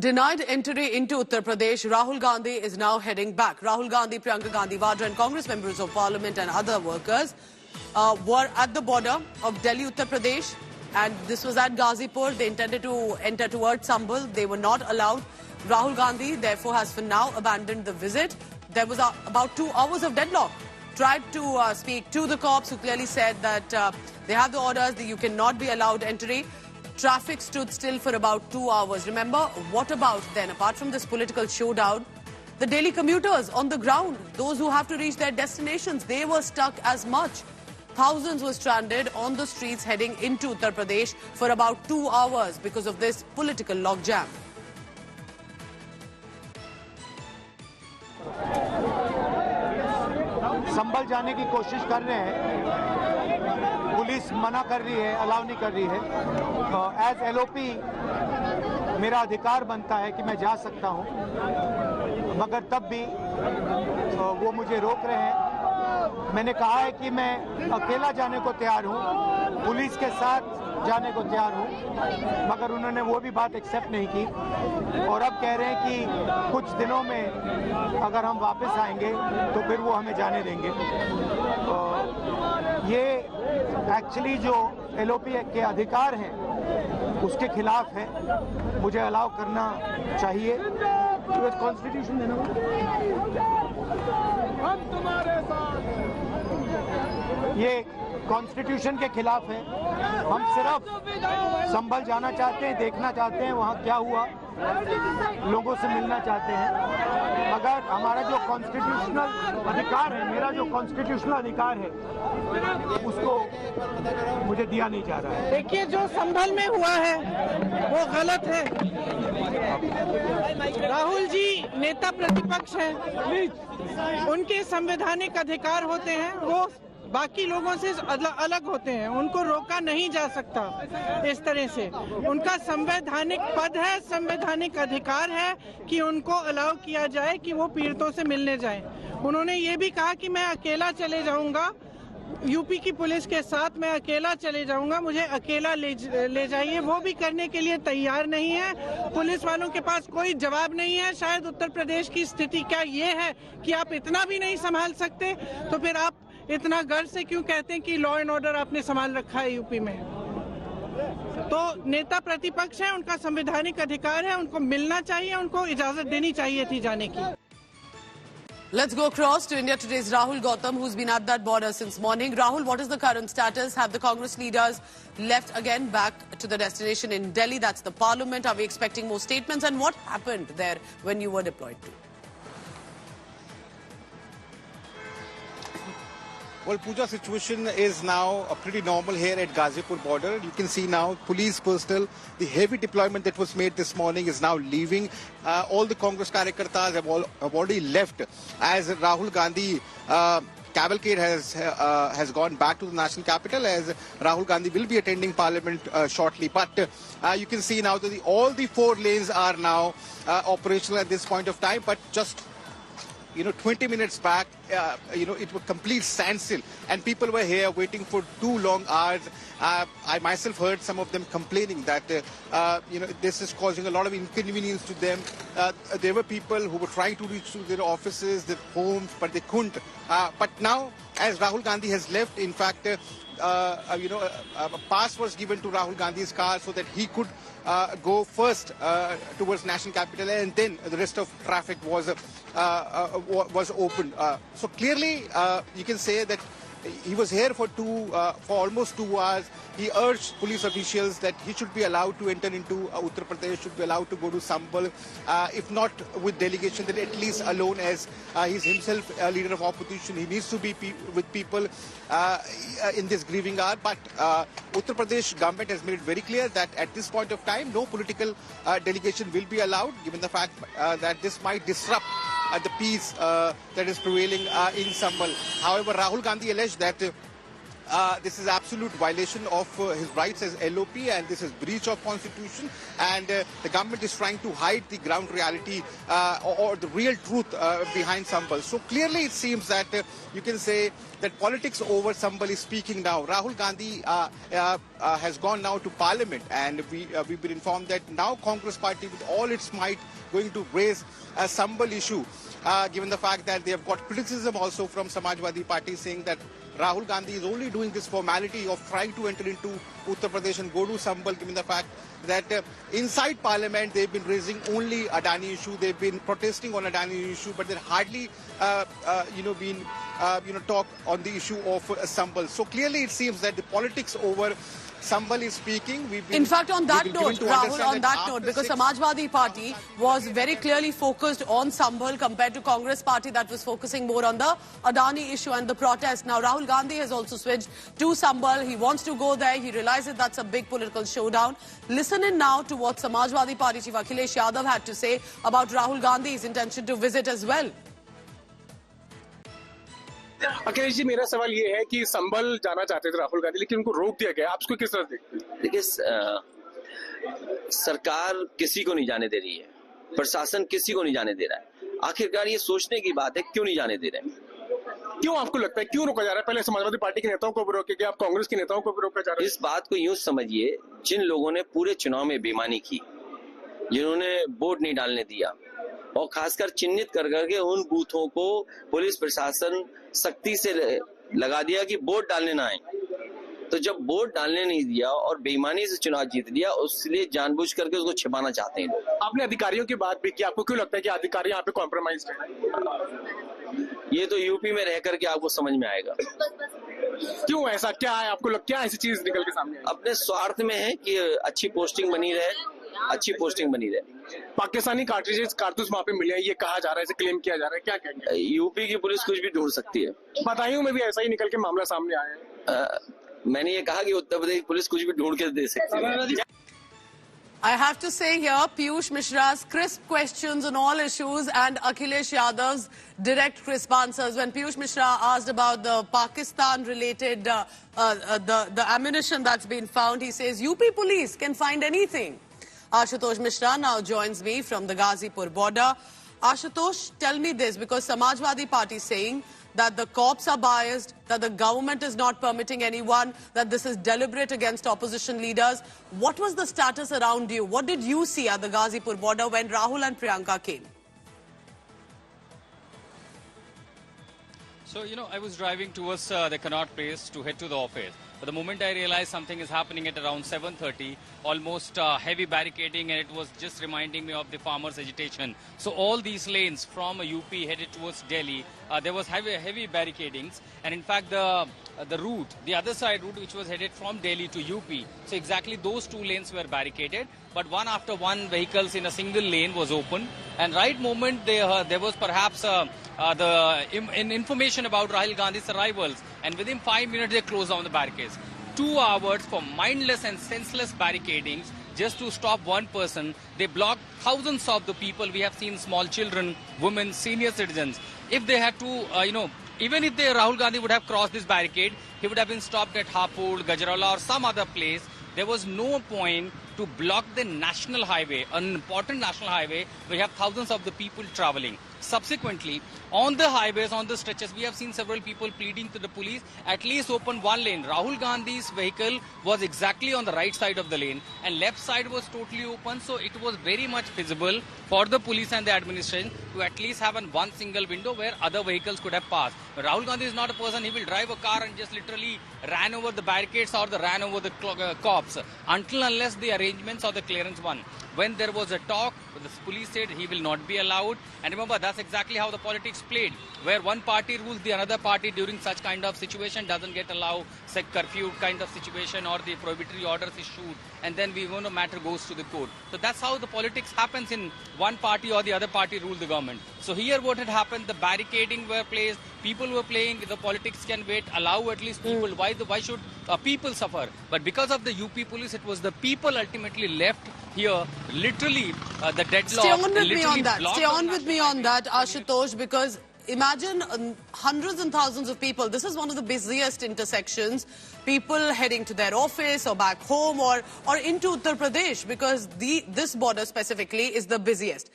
Denied entry into Uttar Pradesh, Rahul Gandhi is now heading back. Rahul Gandhi, Priyanka Gandhi Vadra and Congress members of parliament and other workers were at the border of Delhi, Uttar Pradesh, and this was at Ghazipur. They intended to enter towards Sambhal. They were not allowed. Rahul Gandhi, therefore, has for now abandoned the visit. There was about 2 hours of deadlock. Tried to speak to the cops, who clearly said that they have the orders that you cannot be allowed entry. Traffic stood still for about 2 hours. Remember, what about then, apart from this political showdown, the daily commuters on the ground, those who have to reach their destinations, they were stuck as much. Thousands were stranded on the streets heading into Uttar Pradesh for about 2 hours because of this political logjam. संभल जाने की कोशिश कर रहे हैं, police मना कर रही है, अलाउ नहीं कर रही है। एज एलओपी मेरा अधिकार बनता है कि मैं जा सकता हूं, मगर तब भी वो मुझे रोक रहे हैं। मैंने कहा है कि मैं अकेला जाने को तैयार हूं, पुलिस के साथ जाने को तैयार हूं, मगर उन्होंने वो भी बात एक्सेप्ट नहीं की और अब कह रहे हैं कि कुछ दिनों में अगर हम वापस आएंगे तो फिर वो हमें जाने देंगे। ये एक्चुअली जो एलओपी के अधिकार हैं उसके खिलाफ है, मुझे अलाउ करना चाहिए। कॉन्स्टिट्यूशन देना हम तुम्हारे साथ, ये कॉन्स्टिट्यूशन के खिलाफ है। हम सिर्फ संभल जाना चाहते हैं, देखना चाहते हैं वहाँ क्या हुआ, लोगों से मिलना चाहते हैं, मगर हमारा जो कॉन्स्टिट्यूशनल अधिकार है, मेरा जो कॉन्स्टिट्यूशनल अधिकार है, उसको मुझे दिया नहीं जा रहा है। देखिए, जो संभल में हुआ है वो गलत है। राहुल जी नेता प्रतिपक्ष हैं, उनके संवैधानिक अधिकार होते हैं, वो बाकी लोगों से अलग होते हैं, उनको रोका नहीं जा सकता इस तरह से। उनका संवैधानिक पद है, संवैधानिक अधिकार है कि उनको अलाउ किया जाए कि वो पीड़ितों से मिलने जाएं। उन्होंने ये भी कहा कि मैं अकेला चले जाऊंगा, यूपी की पुलिस के साथ मैं अकेला चले जाऊंगा, मुझे अकेला ले जाइए। वो भी करने के लिए तैयार नहीं है। पुलिस वालों के पास कोई जवाब नहीं है। शायद उत्तर प्रदेश की स्थिति क्या ये है कि आप इतना भी नहीं संभाल सकते, तो फिर आप इतना गर्व से क्यों कहते हैं कि लॉ एंड ऑर्डर आपने संभाल रखा है यूपी में? तो नेता प्रतिपक्ष है, उनका संवैधानिक अधिकार है, उनको मिलना चाहिए, उनको इजाजत देनी चाहिए थी जाने की। Let's go across to India Today's Rahul Gautam, who's been at that border since morning. Rahul, what is the current status? Have the Congress leaders left again back to the destination in Delhi? That's the parliament. Are we expecting more statements? And what happened there when you were deployed to? Well, Pooja, situation is now pretty normal here at Ghazipur border. You can see now police personnel, the heavy deployment that was made this morning is now leaving. All the Congress Karyakartas have already left as Rahul Gandhi cavalcade has gone back to the national capital, as Rahul Gandhi will be attending parliament shortly. But you can see now that all the 4 lanes are now operational at this point of time, but just 20 minutes back, it was complete standstill, and people were here waiting for 2 long hours. I myself heard some of them complaining that, this is causing a lot of inconvenience to them. There were people who were trying to reach to their offices, their homes, but they couldn't. But now, as Rahul Gandhi has left, in fact, a pass was given to Rahul Gandhi's car so that he could go first towards national capital, and then the rest of traffic was open. So clearly, you can say that he was here for almost 2 hours. He urged police officials that he should be allowed to enter into Uttar Pradesh, should be allowed to go to Sambhal, if not with delegation, then at least alone, as he's himself a leader of opposition. He needs to be with people in this grieving hour. But Uttar Pradesh government has made it very clear that at this point of time, no political delegation will be allowed, given the fact that this might disrupt the peace that is prevailing in Sambhal. However, Rahul Gandhi alleged that this is absolute violation of his rights as LOP, and this is breach of constitution, and the government is trying to hide the ground reality or the real truth behind Sambal. So clearly it seems that you can say that politics over Sambal is speaking now. Rahul Gandhi has gone now to Parliament, and we've been informed that now Congress party with all its might going to raise a Sambal issue, given the fact that they have got criticism also from Samajwadi Party saying that Rahul Gandhi is only doing this formality of trying to enter into Uttar Pradesh and go to Sambal, given the fact that inside Parliament they've been raising only Adani issue, they've been protesting on Adani issue, but they're hardly, been talk on the issue of Sambal. So clearly it seems that the politics over Sambal is speaking. In fact, on that note, Rahul, on that note, because Samajwadi Party was very clearly focused on Sambal compared to Congress Party that was focusing more on the Adani issue and the protest. Now, Rahul Gandhi has also switched to Sambal. He wants to go there. He realizes that's a big political showdown. Listen in now to what Samajwadi Party Chief Akhilesh Yadav had to say about Rahul Gandhi's intention to visit as well. Akhilesh ji, मेरा सवाल ये है कि संभल जाना चाहते थे राहुल गांधी, लेकिन उनको रोक दिया गया। आप उसको किस तरह देखते हैं? देखिए, सरकार किसी को नहीं जाने दे रही है, प्रशासन किसी को नहीं जाने दे रहा है। आखिरकार ये सोचने की बात है, क्यों नहीं जाने दे रहे हैं? क्यों आपको लगता है क्यों रोका जा रहा है? पहले समाजवादी पार्टी के नेताओं को भी रोके गए, आप कांग्रेस के नेताओं को भी रोका जा रहा है। इस बात को यूं समझिए, जिन लोगों ने पूरे चुनाव में बेईमानी की, जिन्होंने वोट नहीं डालने दिया, और खासकर चिन्हित कर करके उन बूथों को पुलिस प्रशासन सख्ती से लगा दिया कि वोट डालने ना आए। तो जब वोट डालने नहीं दिया और बेईमानी से चुनाव जीत लिया, उसलिए जानबूझ करके उसको छिपाना चाहते हैं लोग। आपने अधिकारियों की बात भी की, आपको क्यों लगता है कि अधिकारी यहाँ पे कॉम्प्रोमाइज है? ये तो यूपी में रह करके आपको समझ में आएगा। क्यों ऐसा, क्या है आपको क्या ऐसी चीज निकल के सामने? अपने स्वार्थ में है कि अच्छी पोस्टिंग बनी रहे, अच्छी पोस्टिंग बनी रहे। पाकिस्तानी कार्ट्रिजेस कारतूस वहाँ पे मिले हैं, ये कहा जा रहा है, इसे क्लेम किया जा रहा है, क्या कहेंगे? यूपी की पुलिस कुछ भी ढूंढ सकती है। बदायूं में भी ऐसा ही निकल के मामला सामने आया है। मैंने ये कहा कि उत्तर प्रदेश पुलिस कुछ भी ढूंढ के दे सकती है। I have to say here, Piyush Mishra's crisp questions on all issues and Akhilesh Yadav's direct crisp answers. When Piyush Mishra asked about the Pakistan-related, the ammunition that's been found, he says, UP police can find anything. Ashutosh Mishra now joins me from the Ghazipur border. Ashutosh, tell me this, because Samajwadi Party is saying that the cops are biased, that the government is not permitting anyone, that this is deliberate against opposition leaders. What was the status around you? What did you see at the Ghazipur border when Rahul and Priyanka came? So, I was driving towards the Connaught Place to head to the office. But the moment I realized something is happening at around 7:30, almost heavy barricading, and it was just reminding me of the farmers' agitation. So all these lanes from UP headed towards Delhi, there was heavy barricadings. And in fact, the route, the other side route, which was headed from Delhi to UP, so exactly those two lanes were barricaded. But one after one, vehicles in a single lane was open. And right moment, there was perhaps information about Rahul Gandhi's arrivals. And within 5 minutes, they closed down the barricades. 2 hours for mindless and senseless barricadings just to stop one person. They blocked thousands of the people. We have seen small children, women, senior citizens. If they had to, even if Rahul Gandhi would have crossed this barricade, he would have been stopped at Hapur, Gajrala or some other place. There was no point to block the national highway, an important national highway, where you have thousands of the people traveling. Subsequently, on the highways, on the stretches, we have seen several people pleading to the police, at least open one lane. Rahul Gandhi's vehicle was exactly on the right side of the lane and left side was totally open. So it was very much feasible for the police and the administration to at least have one single window where other vehicles could have passed. But Rahul Gandhi is not a person, he will drive a car and just literally ran over the barricades or ran over the cops until unless the arrangements or the clearance won. When there was a talk, the police said he will not be allowed. And remember, that's exactly how the politics played, where one party rules the another party during such kind of situation, doesn't get allowed, say curfew kind of situation or the prohibitory orders issued, and then no matter goes to the court. So that's how the politics happens in one party or the other party rule the government. So here what had happened, the barricading were placed, people were playing, the politics can wait, allow at least people. Why should people suffer? But because of the UP police, it was the people ultimately left here, literally the deadlock. Stay on with me on that. Stay on with me on that, Ashutosh, because imagine hundreds and thousands of people. This is one of the busiest intersections. People heading to their office or back home or into Uttar Pradesh, because this border specifically is the busiest.